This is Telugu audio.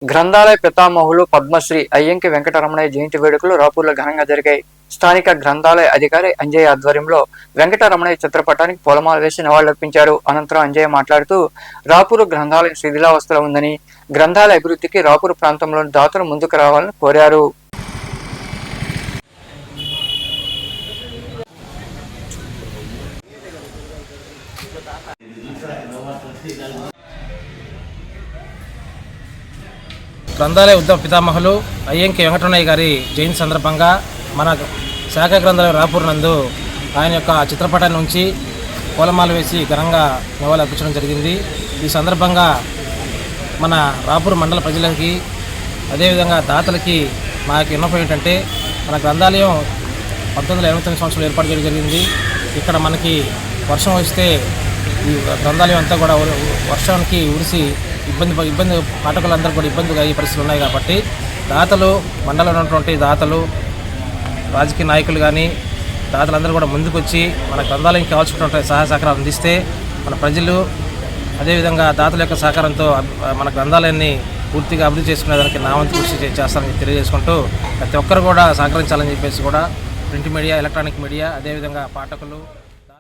గ్రంథాలయ పితామహులు పద్మశ్రీ అయ్యంకి వెంకటరమణయ్య జయంతి వేడుకలు రాపూర్లో ఘనంగా జరిగాయి. స్థానిక గ్రంథాలయ అధికారి అంజయ్య ఆధ్వర్యంలో వెంకటరమణయ్య చిత్రపటానికి పూలమాల వేసి నివాళులర్పించారు. అనంతరం అంజయ్య మాట్లాడుతూ రాపూరు గ్రంథాలయం శిథిలావస్థలో ఉందని, గ్రంథాలయ అభివృద్ధికి రాపూరు ప్రాంతంలోని దాతలు ముందుకు రావాలని కోరారు. గ్రంథాలయ ఉద్యమ పితామహులు అయ్యంకి వెంకటరమణయ్య గారి జయంతి సందర్భంగా మన శాఖ గ్రంథాలయ రాపూర్ నందు ఆయన యొక్క చిత్రపటాన్ని ఉంచి పూలమాల వేసి ఘనంగా నివాళులు అర్పించడం జరిగింది. ఈ సందర్భంగా మన రాపూర్ మండల ప్రజలకి అదేవిధంగా దాతలకి మా యొక్క విన్నపం ఏంటంటే, మన గ్రంథాలయం 1989 సంవత్సరంలో ఏర్పాటు చేయడం జరిగింది. ఇక్కడ మనకి వర్షం వస్తే ఈ గ్రంథాలయం అంతా కూడా వర్షానికి ఉరిసి ఇబ్బంది పాఠకులందరూ కూడా ఇబ్బందిగా ఈ పరిస్థితులు ఉన్నాయి. కాబట్టి దాతలు, మండలంలో ఉన్నటువంటి దాతలు, రాజకీయ నాయకులు కానీ దాతలందరూ కూడా ముందుకొచ్చి మన గ్రంథాలయంకి కావాల్సినటువంటి సహాయ సహకారాలు అందిస్తే మన ప్రజలు అదేవిధంగా దాతల యొక్క సహకారంతో మన గ్రంథాలయాన్ని పూర్తిగా అభివృద్ధి చేసుకునేదానికి నా వంతు కృషి చేస్తానని తెలియజేసుకుంటూ ప్రతి ఒక్కరు కూడా సహకరించాలని చెప్పేసి కూడా ప్రింట్ మీడియా, ఎలక్ట్రానిక్ మీడియా, అదేవిధంగా పాఠకులు